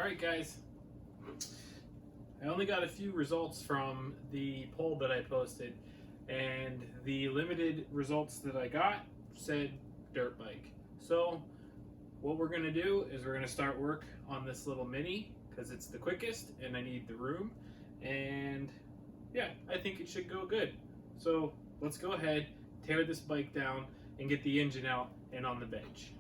Alright guys, I only got a few results from the poll that I posted, and the limited results that I got said dirt bike. So what we're going to do is we're going to start work on this little Mini because it's the quickest and I need the room, and yeah, I think it should go good. So let's go ahead, tear this bike down and get the engine out and on the bench.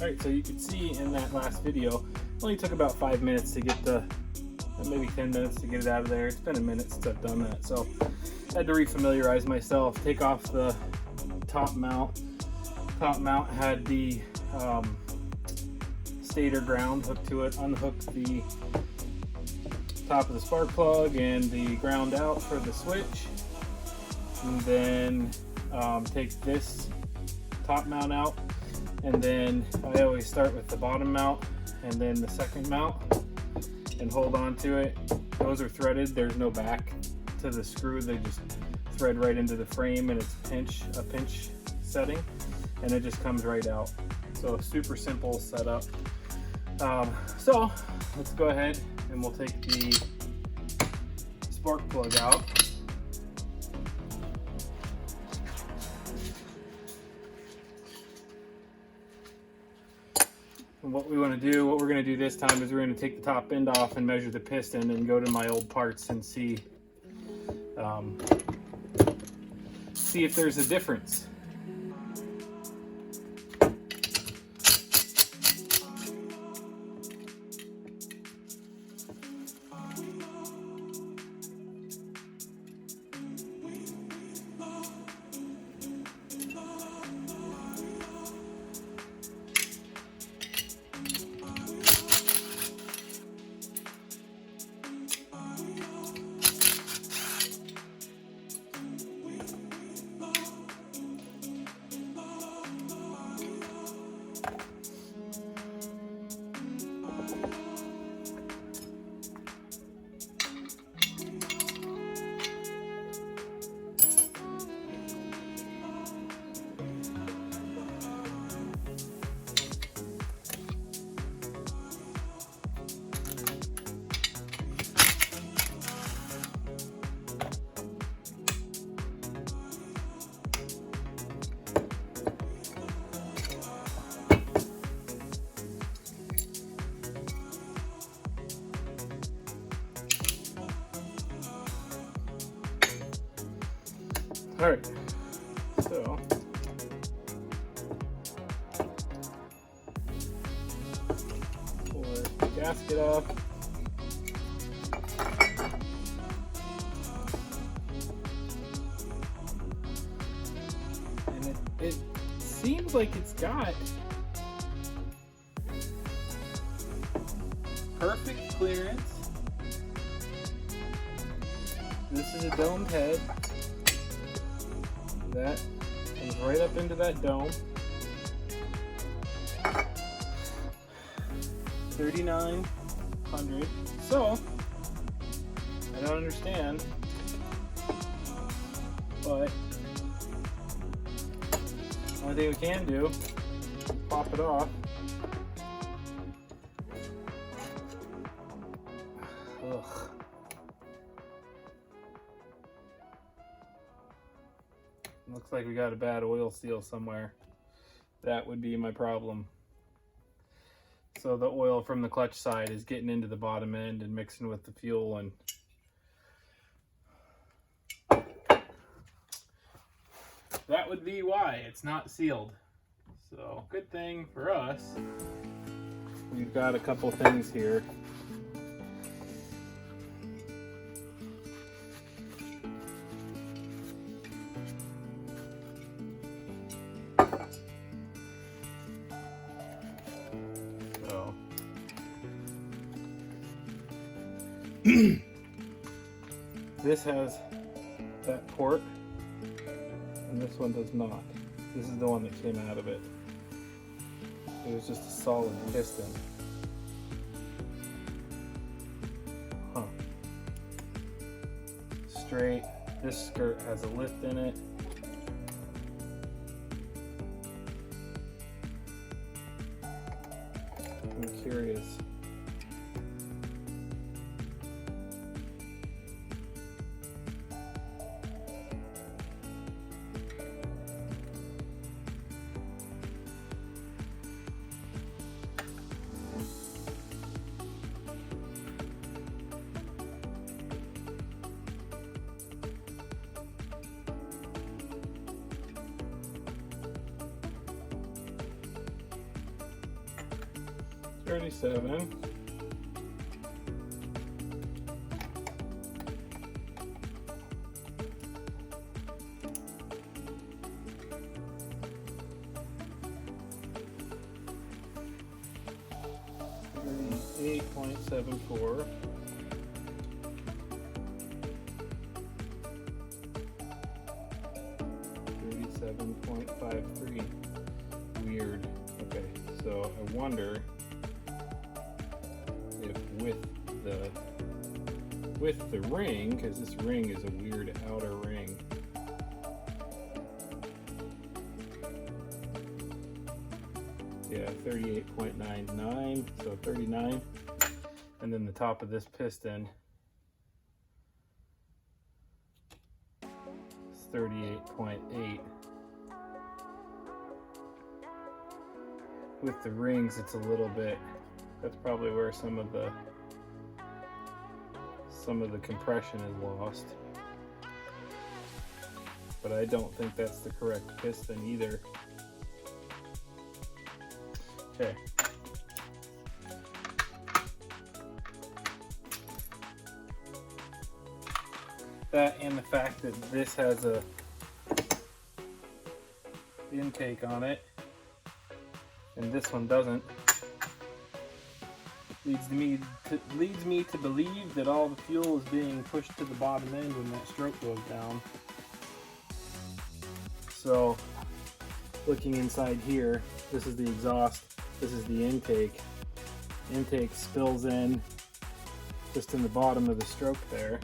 Alright, so you can see in that last video, it only took about 5 minutes to get maybe 10 minutes to get it out of there. It's been a minute since I've done that, so I had to refamiliarize myself, take off the top mount. Top mount had the stator ground hooked to it, unhook the top of the spark plug and the ground out for the switch, and then take this top mount out. And then I always start with the bottom mount and then the second mount and hold on to it. Those are threaded. There's no back to the screw. They just thread right into the frame, and it's a pinch setting, and it just comes right out. So super simple setup. So let's go ahead and we'll take the spark plug out. And what we're going to do this time is we're going to take the top end off and measure the piston and go to my old parts and see if there's a difference. All right, so pull the gasket off. And it seems like it's got perfect clearance. This is a domed head. That comes right up into that dome. 3,900. So, I don't understand, but the only thing we can do is pop it off. Ugh. Looks like we got a bad oil seal somewhere. That would be my problem. So the oil from the clutch side is getting into the bottom end and mixing with the fuel, and that would be why it's not sealed. So good thing for us, we've got a couple things here. This has that port, and this one does not. This is the one that came out of it. It was just a solid piston. Huh. Straight. This skirt has a lift in it. I'm curious. $37. $38.74. $37.53. Weird. Okay, so I wonder if with the ring, because this ring is a weird outer ring, Yeah, 38.99, so 39. And then the top of this piston is 38.8. With the rings, it's a little bit, that's probably where some of the compression is lost. But I don't think that's the correct piston either. Okay. That and the fact that this has a intake on it and this one doesn't leads me to believe that all the fuel is being pushed to the bottom end when that stroke goes down. So looking inside here, this is the exhaust, this is the intake. Intake spills in just in the bottom of the stroke there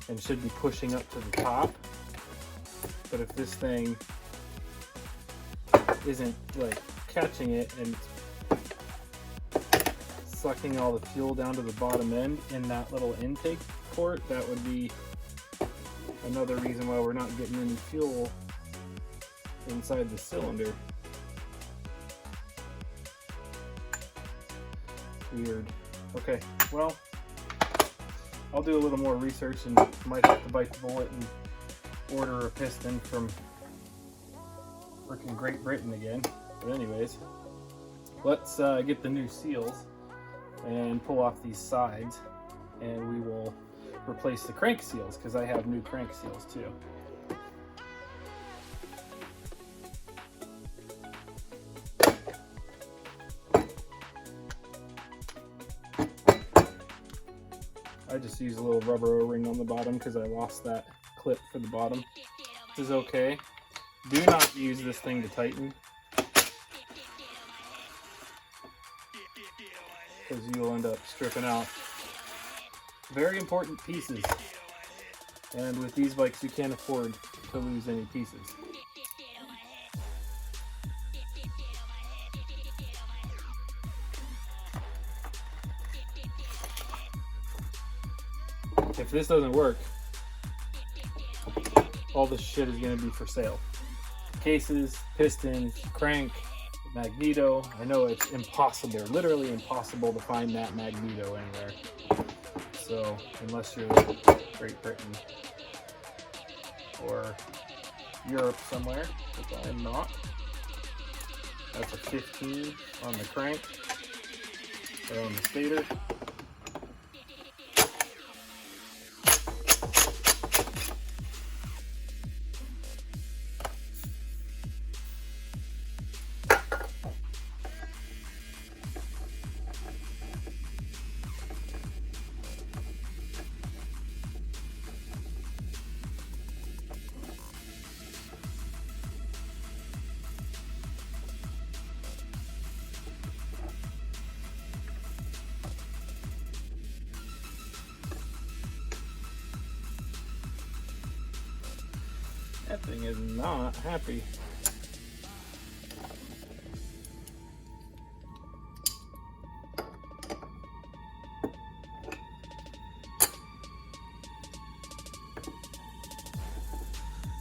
and should be pushing up to the top. But if this thing isn't like catching it and sucking all the fuel down to the bottom end in that little intake port, that would be another reason why we're not getting any fuel inside the cylinder. Weird. Okay, well, I'll do a little more research and might have to bite the bullet and order a piston from freaking Great Britain again. But anyways, let's get the new seals and pull off these sides, and we will replace the crank seals because I have new crank seals too. I just used a little rubber O-ring on the bottom because I lost that clip for the bottom. This is okay. Do not use this thing to tighten, because you'll end up stripping out very important pieces. And with these bikes, you can't afford to lose any pieces. If this doesn't work, all this shit is going to be for sale. Cases, pistons, crank, magneto. I know it's impossible, literally impossible to find that magneto anywhere. So unless you're in Great Britain or Europe somewhere, which I am not. That's a 15 on the crank or on the stator. That thing is not happy.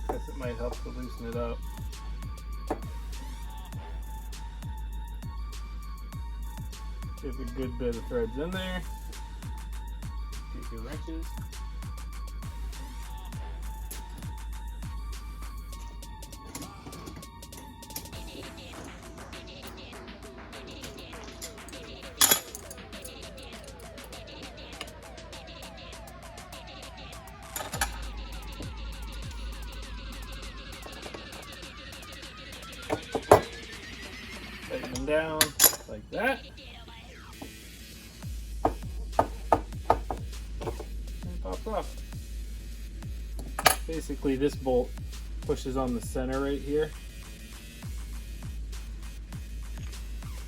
Guess it might help to loosen it up. Get a good bit of threads in there. Get your wrenches. Tighten them down like that. And pops off. Basically, this bolt pushes on the center right here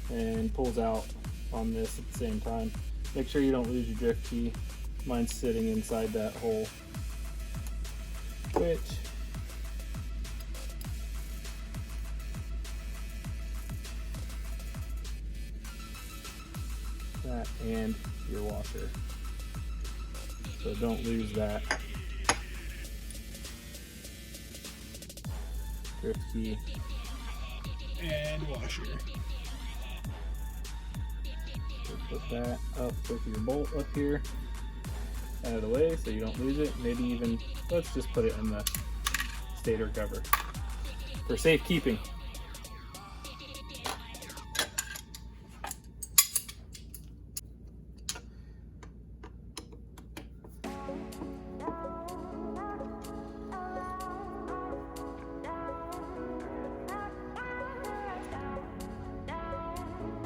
and pulls out on this at the same time. Make sure you don't lose your drift key. Mine's sitting inside that hole. Switch. that and your washer. So don't lose that. Drift key and washer. So put that up with your bolt up here, out of the way so you don't lose it. Maybe even, let's just put it in the stator cover for safekeeping.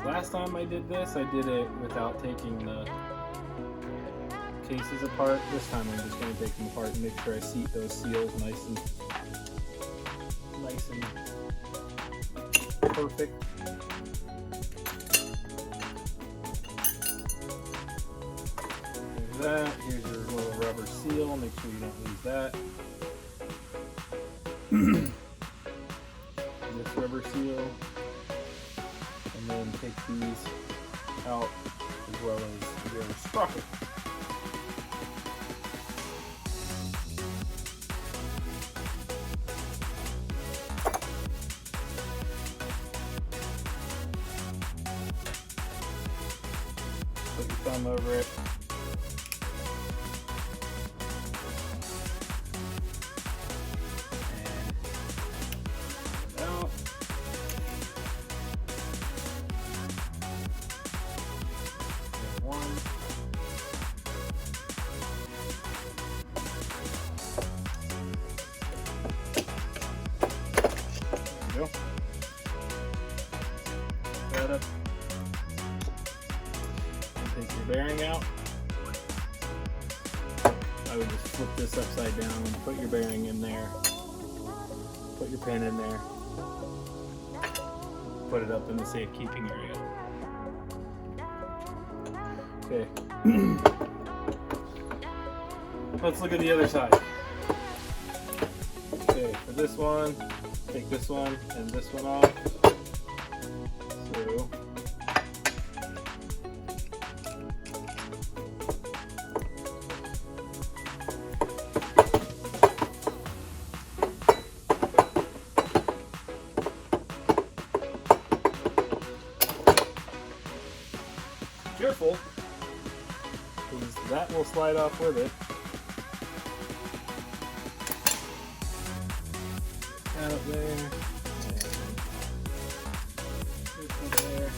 Last time I did this, I did it without taking the cases apart. This time I'm just going to take them apart and make sure I seat those seals nice and perfect. There's that. Here's your little rubber seal. Make sure you don't lose that. This rubber seal. And then take these out as well as your sprocket. Put your thumb over it. And out. One. There you go. That up. Take your bearing out. I would just flip this upside down and put your bearing in there. Put your pin in there. Put it up in the safekeeping area. Okay. Let's look at the other side. Okay, for this one, take this one and this one off. So careful, because that will slide off with it. Out there, and this one there.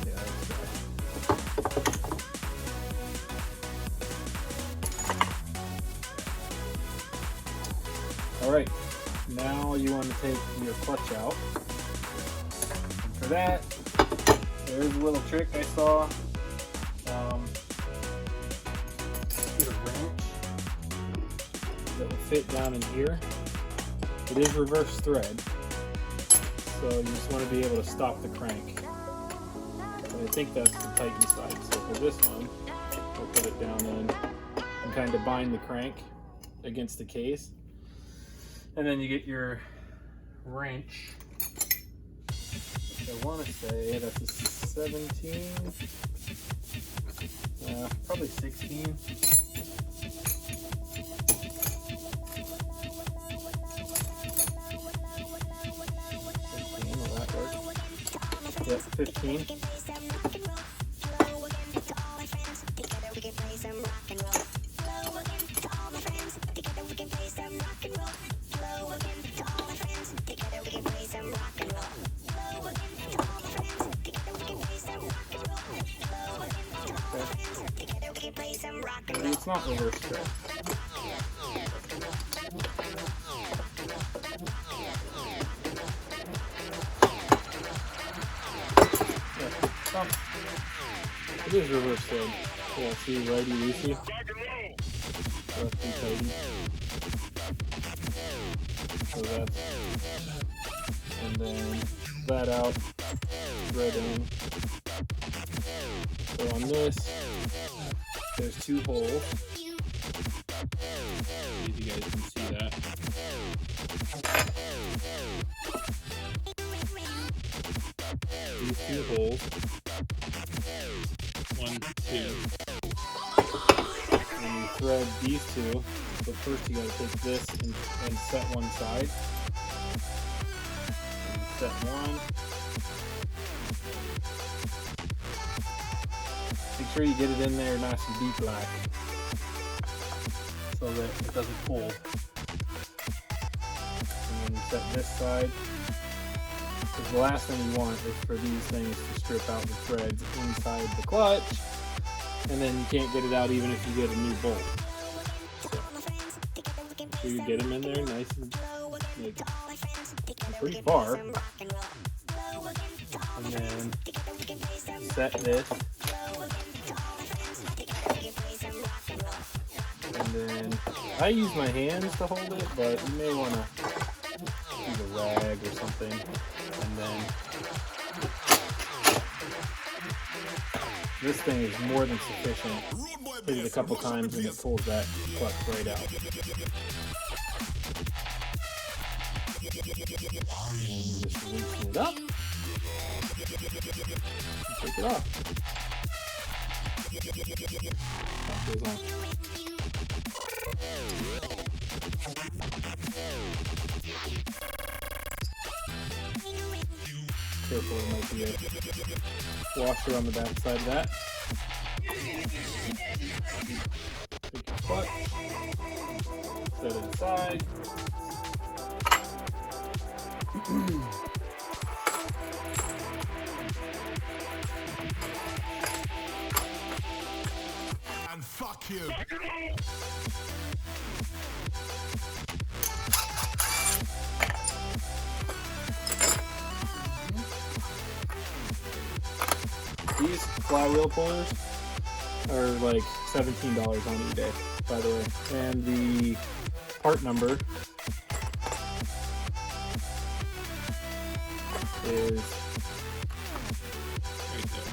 Yeah, that's right. Alright, now you want to take your clutch out. And for that, there's a little trick I saw. Get a wrench that will fit down in here. It is reverse thread, so you just want to be able to stop the crank. But I think that's the tighten side. So for this one, we'll put it down in and kind of bind the crank against the case. And then you get your wrench. I want to say that's a 17, probably 16. 15, will that work? Yep, 15. It's not reverse thread. Yeah, it is reverse thread. Yeah, see, righty loosey, lefty tighty. So that's, and then that out, thread in. So on this, there's two holes. you guys can see that. These two holes. 1, 2. And you thread these two. But first you gotta take this and set one side. And set one. Make sure you get it in there nice and deep black so that it doesn't pull. And then you set this side. Because the last thing you want is for these things to strip out the threads inside the clutch, and then you can't get it out even if you get a new bolt. So you get them in there nice and like pretty far, and then set this, and then I use my hands to hold it, but you may want to use a rag or something. And then this thing is more than sufficient. Hit it a couple times and it pulls that clutch right out. And you just loosen it up and take it off. That goes on. Careful, there might be a washer on the back side of that. Take your clutch, set it aside. And fuck you. These flywheel pullers are like $17 on eBay, by the way. And the part number is right there.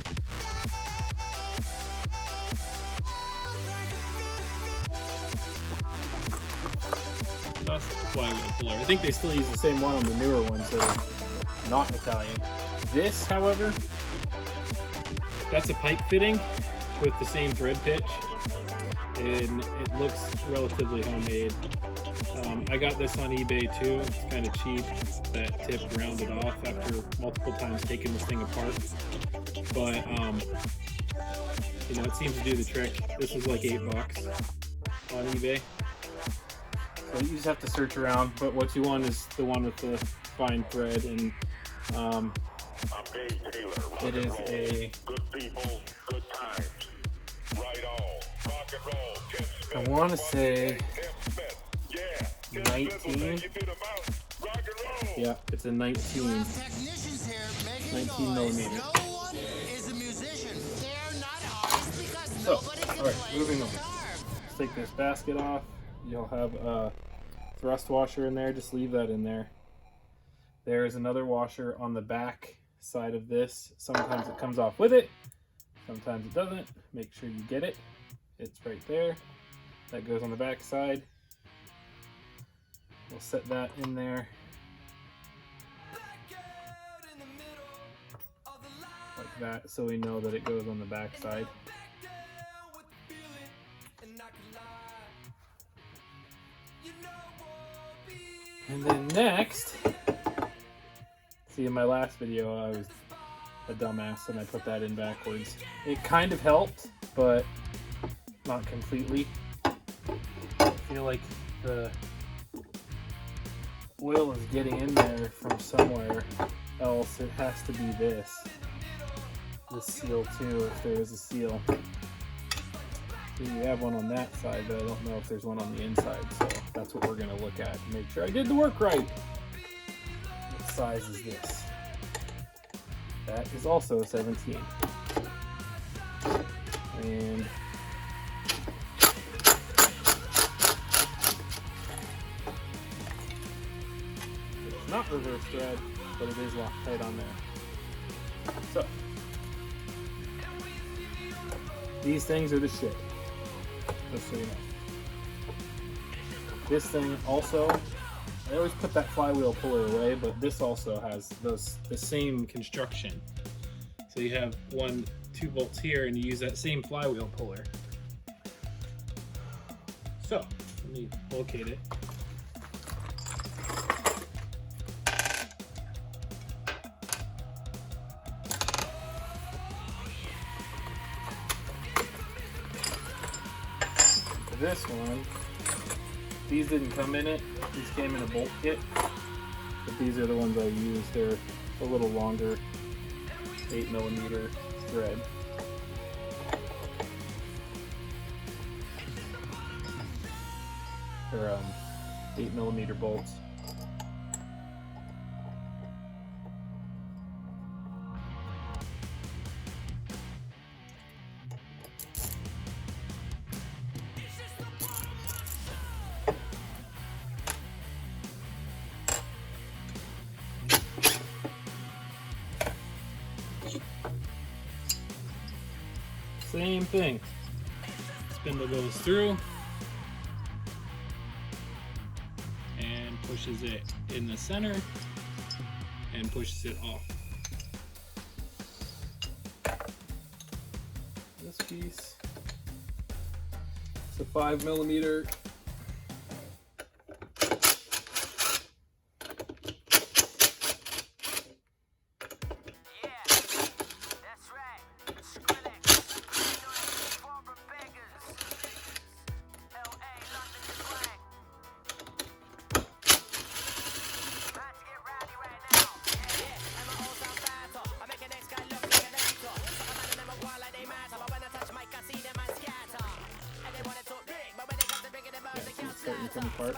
That's the flywheel puller. I think they still use the same one on the newer ones that are not Italian. This, however, that's a pipe fitting with the same thread pitch, and it looks relatively homemade. I got this on eBay too. It's kind of cheap. That tip rounded off after multiple times taking this thing apart. But you know, it seems to do the trick. This is like $8 on eBay. So you just have to search around. But what you want is the one with the fine thread, and it is a good people, good times. Right on. Rock and roll. I want to say 19. Yeah, it's a 19 millimeter. So, alright, moving on. Let's take this basket off. You'll have a thrust washer in there. Just leave that in there. There is another washer on the back side of this. Sometimes it comes off with it, sometimes it doesn't. Make sure you get it. It's right there. That goes on the back side. We'll set that in there like that, so we know that it goes on the back side. And then next, see, in my last video I was a dumbass and I put that in backwards. It kind of helped, but not completely. I feel like the oil is getting in there from somewhere else. It has to be this seal too, if there is a seal. You have one on that side, but I don't know if there's one on the inside, so that's what we're going to look at to make sure I did the work right. What size is this? That is also a 17. And it's not reverse thread, but it is locked tight on there. So these things are the shit, just so you know. This thing also, I always put that flywheel puller away, but this also has the same construction. So you have 2 bolts here, and you use that same flywheel puller. So let me locate it. This one, these didn't come in it, these came in a bolt kit, but these are the ones I use. They're a little longer, 8mm thread. They're 8mm bolts. Same thing. Spindle goes through and pushes it in the center and pushes it off. This piece, it's a 5mm. Starting to come apart.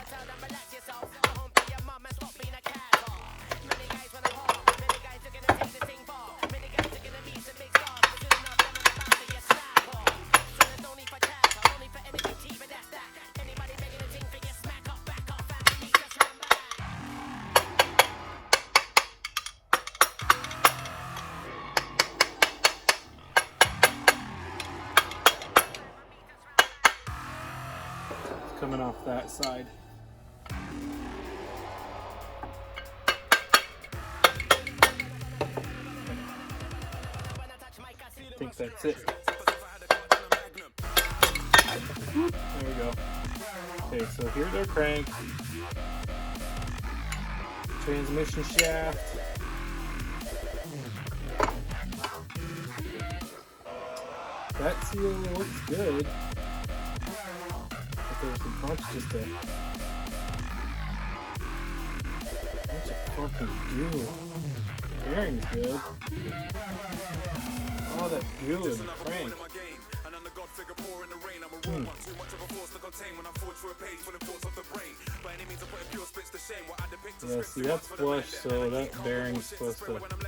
Coming off that side. I think that's it. There we go. Okay, so here's our crank. Transmission shaft. That seal looks good. There's a bunch of fucking goo. Bearing's good. All that goo in the crank. Yeah, see that's flush, so that bearing's supposed to put that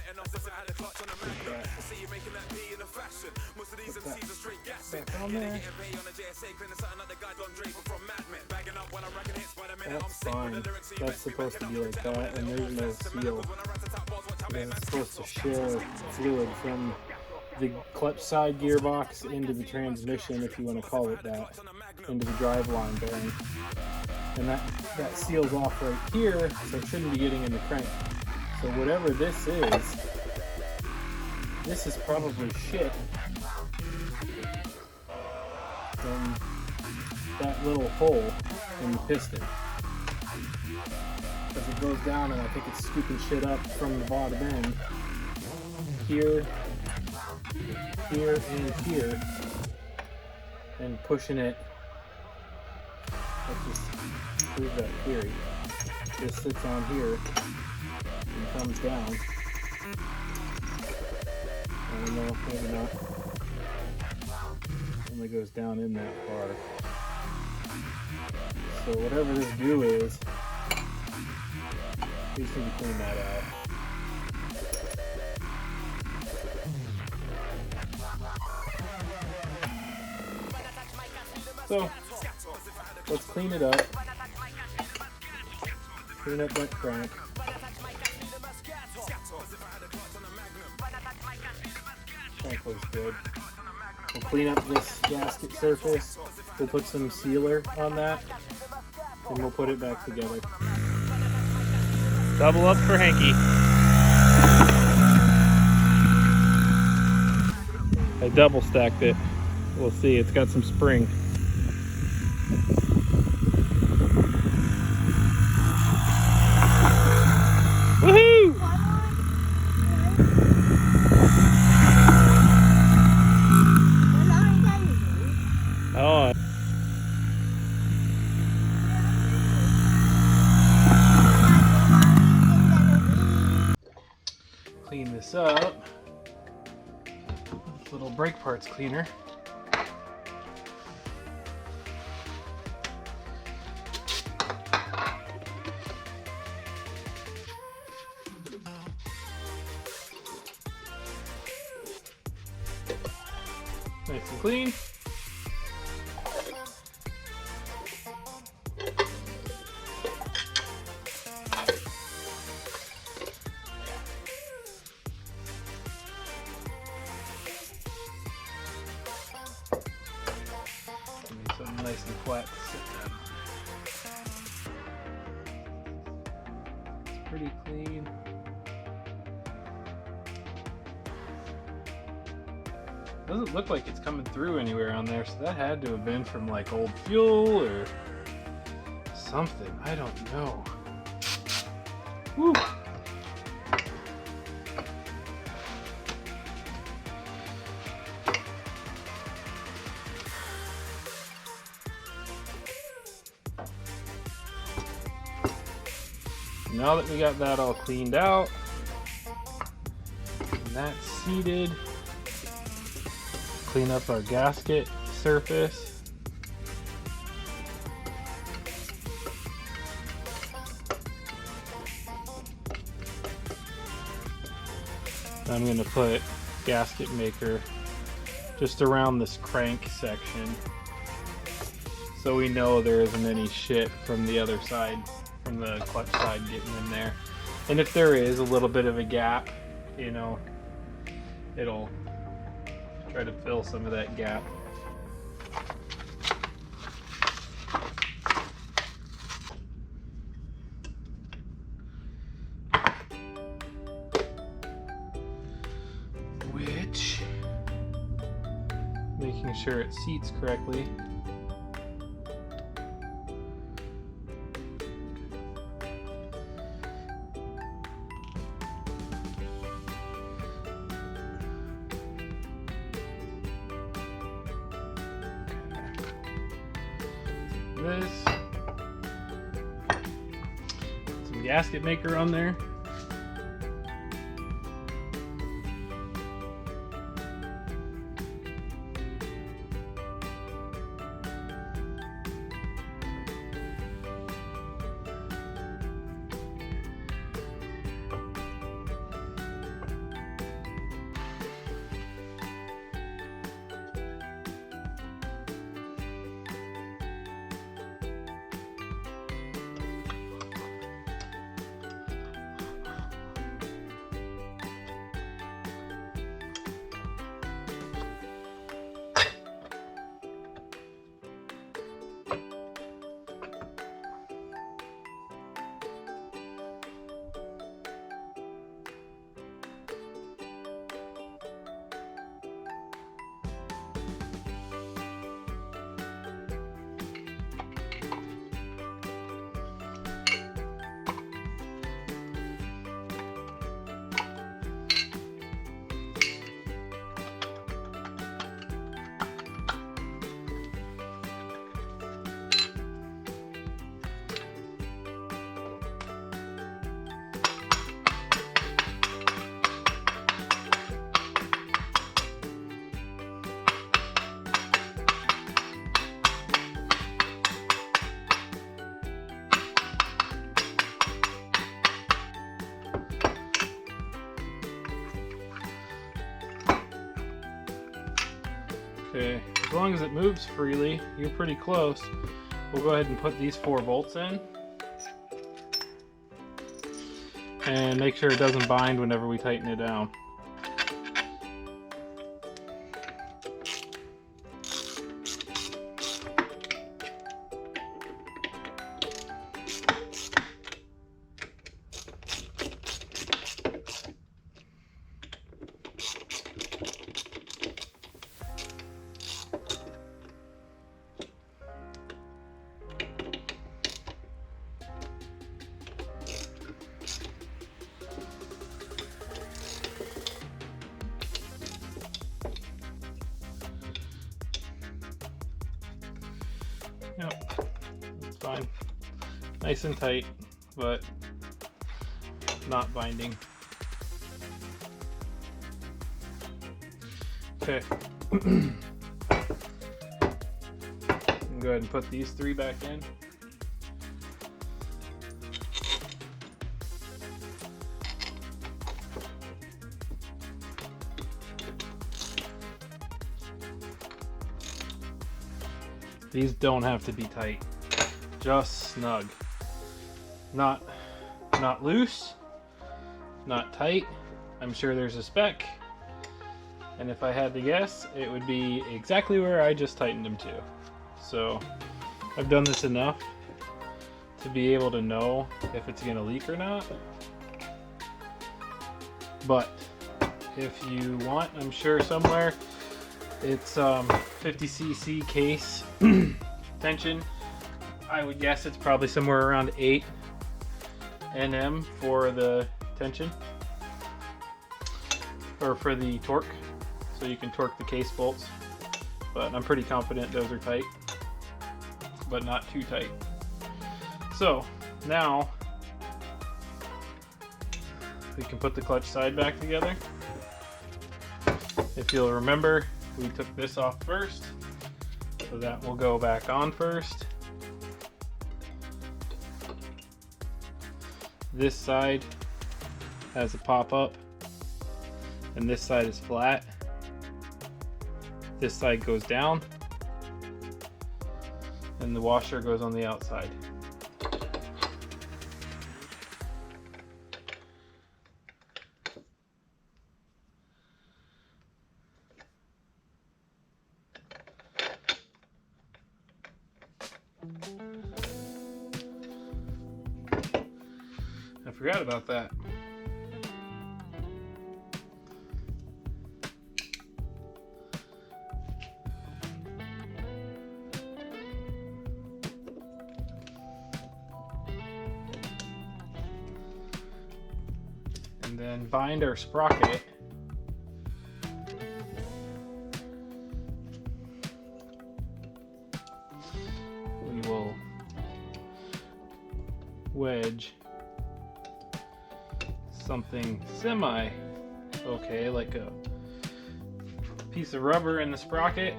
back on there. That's fine. That's supposed to be like that, and there's no seal. And it's supposed to share fluid from the clutch side gearbox into the transmission, if you want to call it that, into the driveline bearing. And that seals off right here, so it shouldn't be getting in the crank. So whatever this is probably shit from that little hole in the piston. Because it goes down, and I think it's scooping shit up from the bottom end. Here, and here. And pushing it. Let's just prove that theory. This sits on here and comes down. I don't know, maybe not. Only goes down in that far. So whatever this goo is, we just need to clean that out. So let's clean it up. Clean up that crank. Crank looks good. We'll clean up this gasket surface. We'll put some sealer on that. and we'll put it back together. Double up for Hanky. I double stacked it. We'll see, it's got some spring. Woohoo! Oh. Clean this up. This little brake parts cleaner. Nice and clean. Give me something nice and flat to sit down. It's pretty clean. Doesn't look like it's coming through anywhere on there, so that had to have been from like old fuel or something. I don't know. Woo. Now that we got that all cleaned out and that's seated, clean up our gasket surface. I'm going to put gasket maker just around this crank section so we know there isn't any shit from the other side, from the clutch side getting in there. And if there is a little bit of a gap, you know, it'll try to fill some of that gap. Which, making sure it seats correctly. This, some gasket maker on there. Okay, as long as it moves freely, you're pretty close. We'll go ahead and put these 4 bolts in. And make sure it doesn't bind whenever we tighten it down. Yep, it's fine. Nice and tight, but not binding. Okay. Go ahead and put these 3 back in. These don't have to be tight, just snug. Not loose, not tight. I'm sure there's a spec, and if I had to guess, it would be exactly where I just tightened them to. So I've done this enough to be able to know if it's gonna leak or not. But if you want, I'm sure somewhere it's 50cc case tension. I would guess it's probably somewhere around 8 Nm for the tension, or for the torque, so you can torque the case bolts. But I'm pretty confident those are tight, but not too tight. So now we can put the clutch side back together. If you'll remember, we took this off first, so that will go back on first. This side has a pop-up, and this side is flat. This side goes down, and the washer goes on the outside. I forgot about that. And then bind our sprocket we will wedge something semi okay, like a piece of rubber in the sprocket.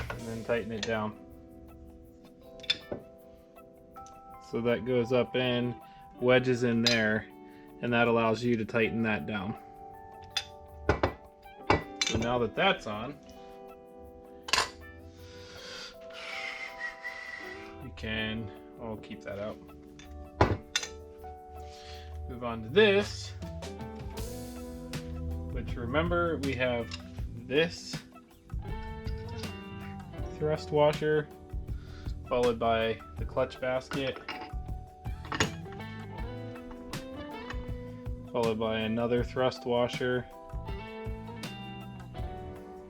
And then tighten it down. So that goes up in, wedges in there, and that allows you to tighten that down. So now that that's on, you can, I'll keep that out. Move on to this, which, remember, we have this thrust washer followed by the clutch basket, followed by another thrust washer.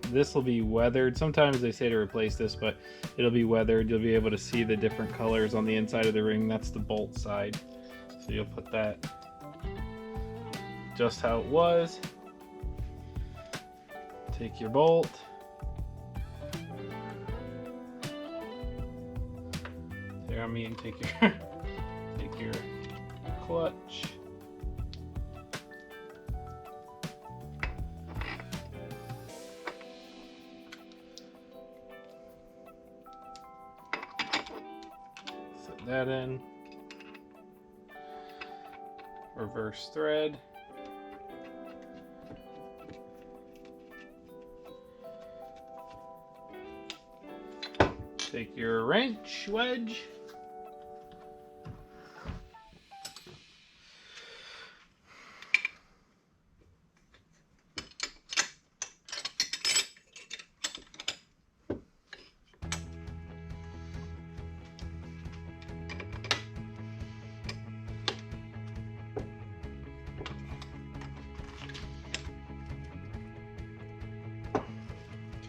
This will be weathered. Sometimes they say to replace this, but it'll be weathered. You'll be able to see the different colors on the inside of the ring. That's the bolt side. So you'll put that just how it was. Take your bolt. There, I mean, take your take your clutch. Set that in. Reverse thread. Take your wrench wedge.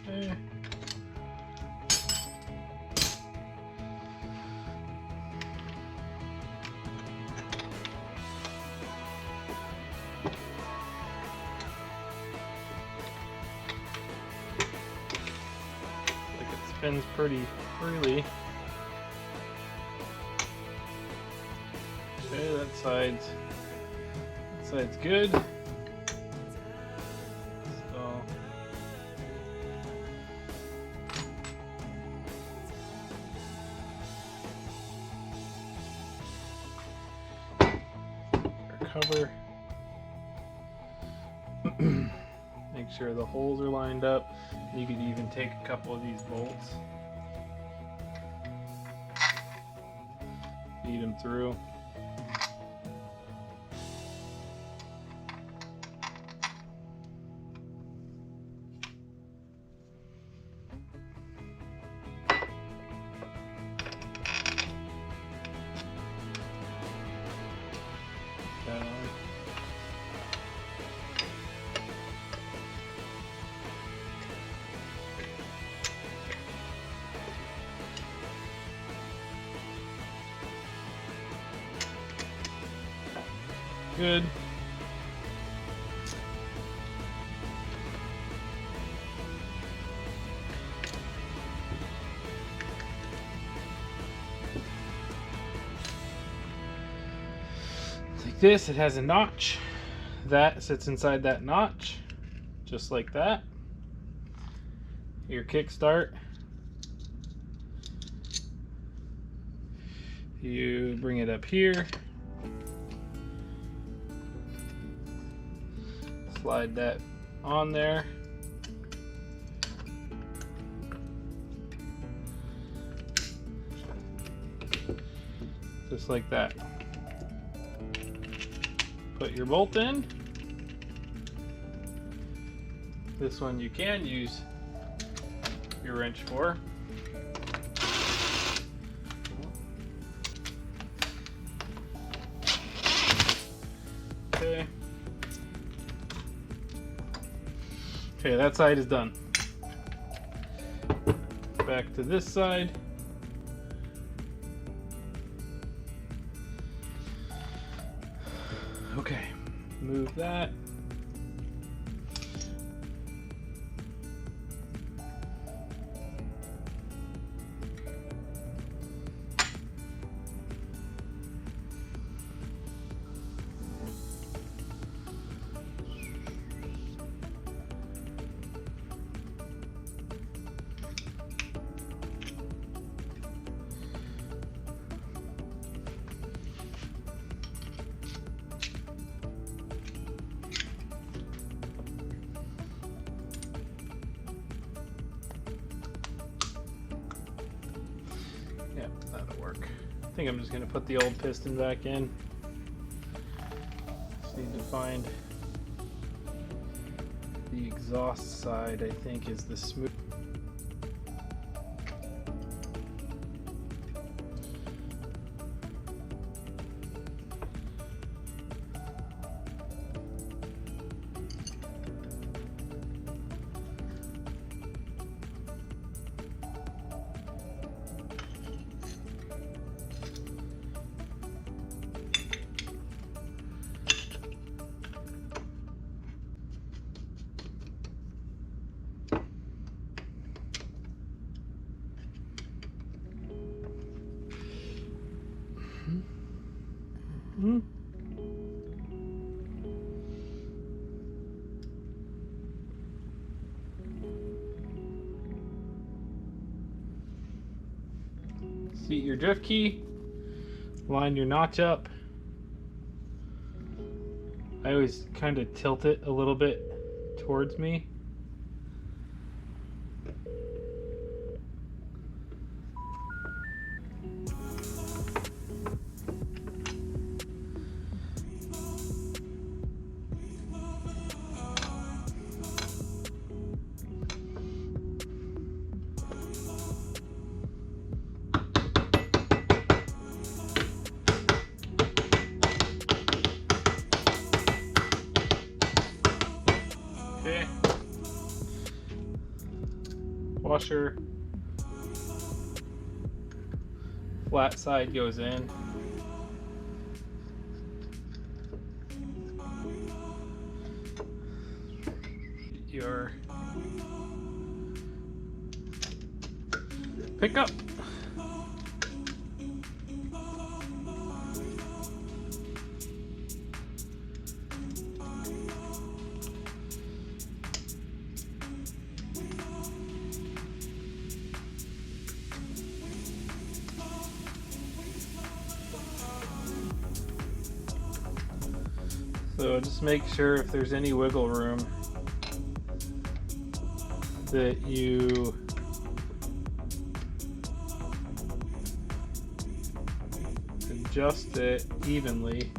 Okay. spins pretty freely. Okay, that side's good. So our cover. Make sure the holes are lined up. You could even take a couple of these bolts, feed them through. That on. Good. Like this, it has a notch. That sits inside that notch, just like that. Your kickstart. You bring it up here. Slide that on there. Just like that. Put your bolt in. This one you can use your wrench for. Okay. Okay, that side is done. Back to this side. Okay, move that. Yeah, that'll work. I think I'm just gonna put the old piston back in. Just need to find the exhaust side, I think, is the smooth. Mm-hmm. Seat your drift key, line your notch up. I always kind of tilt it a little bit towards me. Okay. Washer. Flat side goes in. pickup. So just make sure if there's any wiggle room that you adjust it evenly.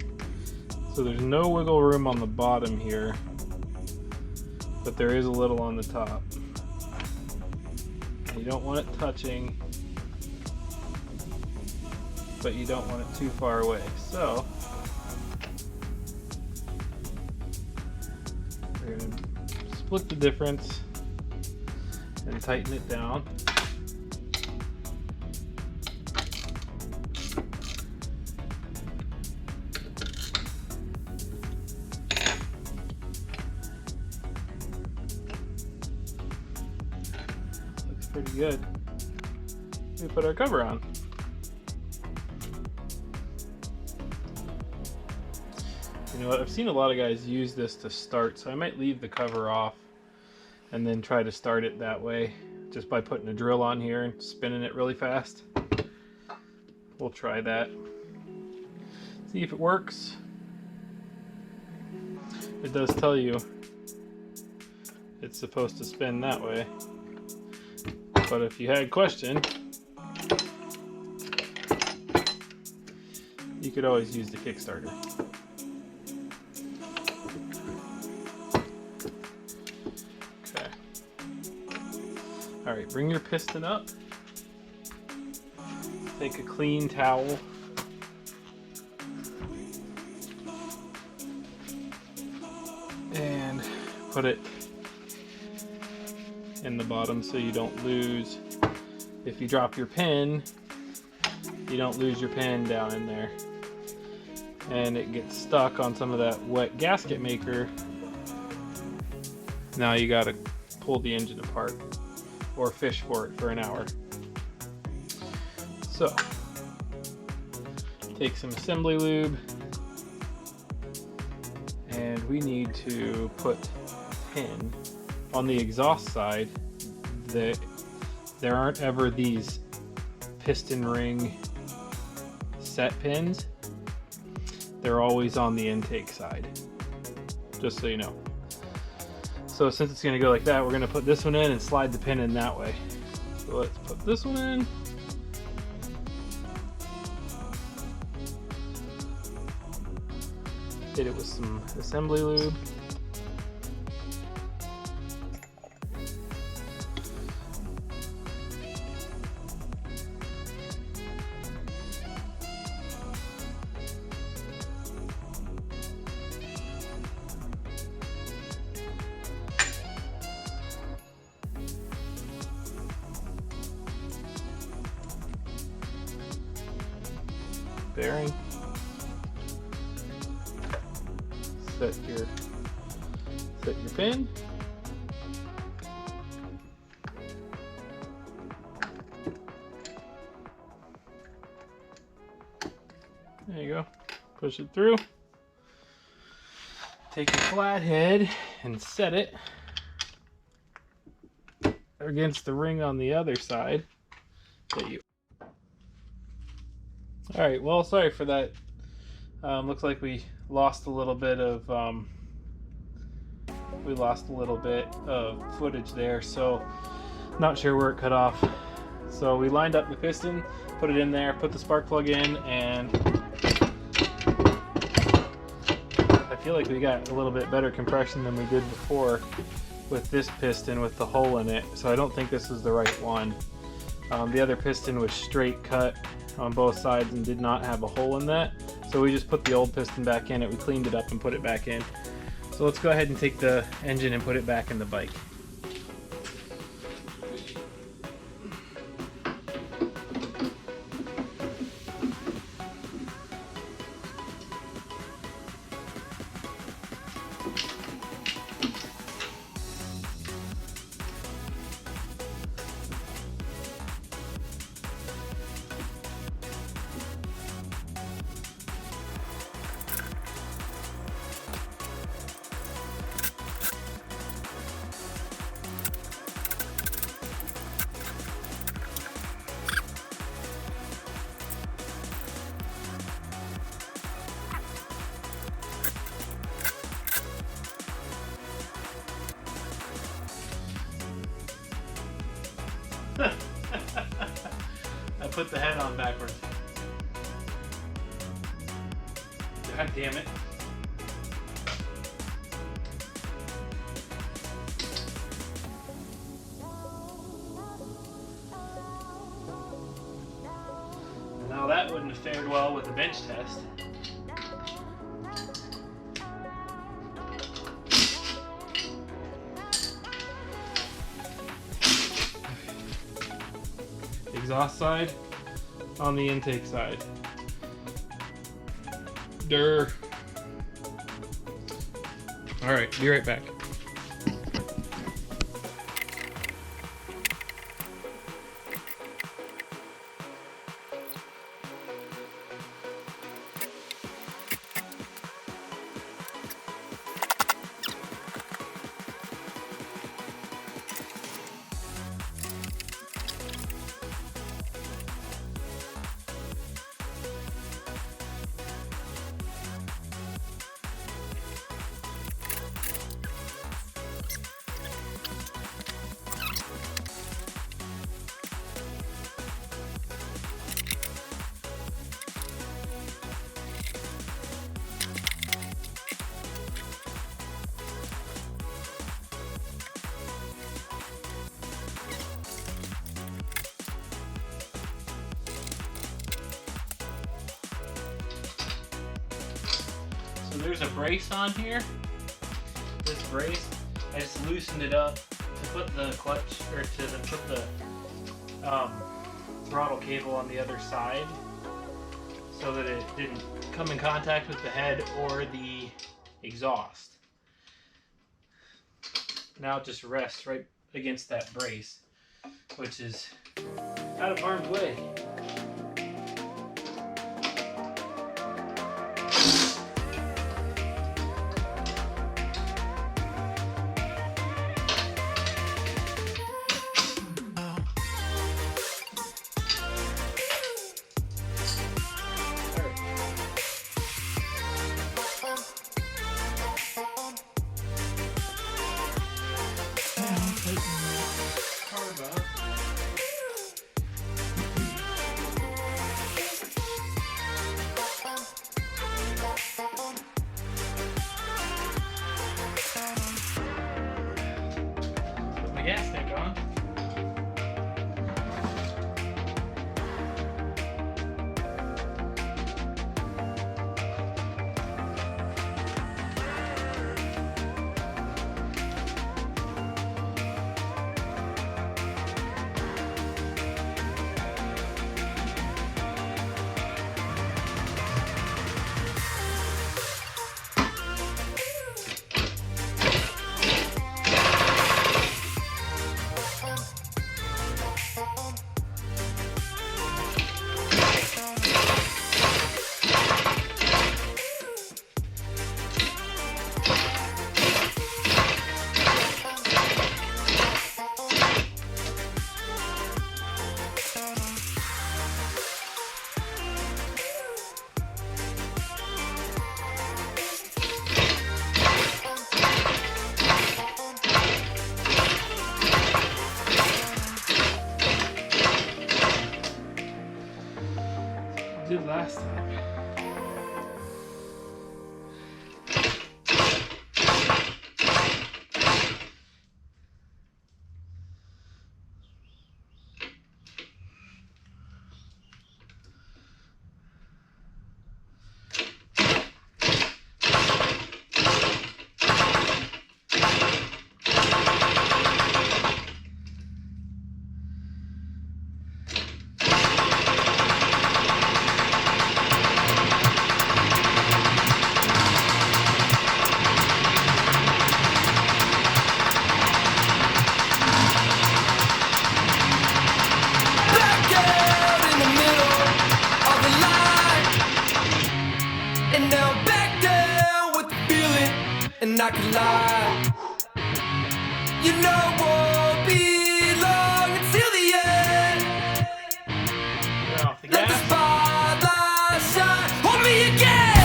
So there's no wiggle room on the bottom here, but there is a little on the top. You don't want it touching, but you don't want it too far away. So we're going to split the difference and tighten it down. Looks pretty good. We put our cover on. You know what, I've seen a lot of guys use this to start, so I might leave the cover off and then try to start it that way, just by putting a drill on here and spinning it really fast. We'll try that. See if it works. It does tell you it's supposed to spin that way. But if you had a question, you could always use the Kickstarter. Alright, bring your piston up. Take a clean towel. And put it in the bottom so you don't lose. If you drop your pin, you don't lose your pin down in there. And it gets stuck on some of that wet gasket maker. Now you gotta pull the engine apart or fish for it for an hour. So, take some assembly lube, and we need to put a pin on the exhaust side. There aren't ever these piston ring set pins. They're always on the intake side, just so you know. So since it's going to go like that, we're going to put this one in and slide the pin in that way. So let's put this one in. Hit it with some assembly lube. Bearing. Set your pin. There you go. Push it through. Take your flathead and set it against the ring on the other side that you. Alright, well, sorry for that. Looks like we lost a little bit of footage there, so not sure where it cut off. So we lined up the piston, put it in there, put the spark plug in, and I feel like we got a little bit better compression than we did before with this piston with the hole in it, so I don't think this is the right one. The other piston was straight cut on both sides and did not have a hole in that, so we just put the old piston back in it. We cleaned it up and put it back in. So let's go ahead and take the engine and put it back in the bike. put the head on backwards. God damn it. Now that wouldn't have fared well with the bench test. Exhaust side on the intake side. Durr. All right, be right back. So there's a brace on here. This brace, I just loosened it up to put the clutch, or to put the throttle cable on the other side, so that it didn't come in contact with the head or the exhaust. Now it just rests right against that brace, which is out of harm's way. Put my gas tank on. Did last time. And I can lie, you know it won't be long until the end. Get off the Let the gas. spotlight shine on me again.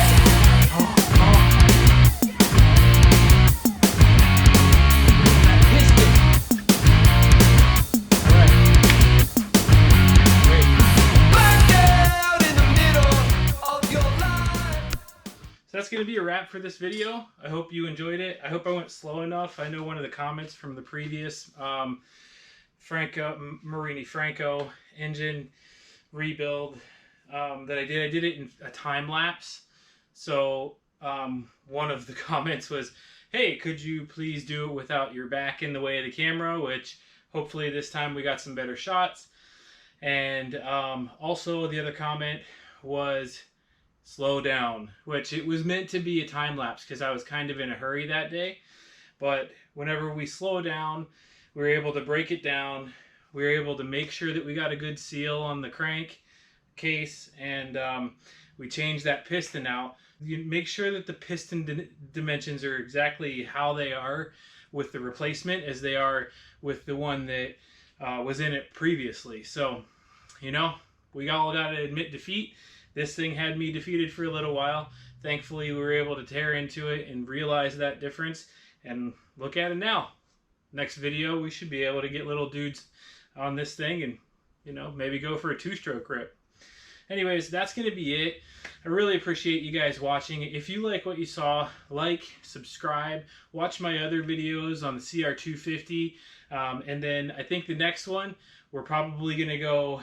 Piston. Alright. Wait. So that's going to be a wrap for this video. I hope you enjoyed it. I hope I went slow enough. I know one of the comments from the previous Franco Morini engine rebuild that I did it in a time lapse. So one of the comments was, hey, could you please do it without your back in the way of the camera, which hopefully this time we got some better shots. And also the other comment was slow down, which it was meant to be a time lapse because I was kind of in a hurry that day. But whenever we slow down, we were able to break it down. We were able to make sure that we got a good seal on the crank case, and we changed that piston out. You make sure that the piston dimensions are exactly how they are with the replacement as they are with the one that was in it previously. So, you know, we all got to admit defeat. This thing had me defeated for a little while. Thankfully, we were able to tear into it and realize that difference. And look at it now. Next video, we should be able to get little dudes on this thing and, you know, maybe go for a 2-stroke rip. Anyways, that's going to be it. I really appreciate you guys watching. If you like what you saw, like, subscribe, watch my other videos on the CR250. And then I think the next one, we're probably going to go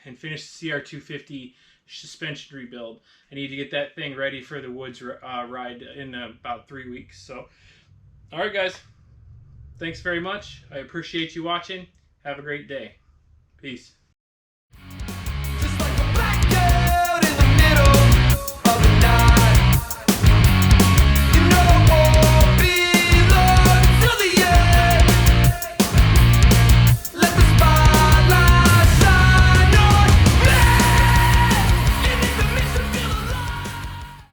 and finish the CR250 suspension rebuild. I need to get that thing ready for the woods ride in about 3 weeks. So, all right, guys. Thanks very much. I appreciate you watching. Have a great day. Peace.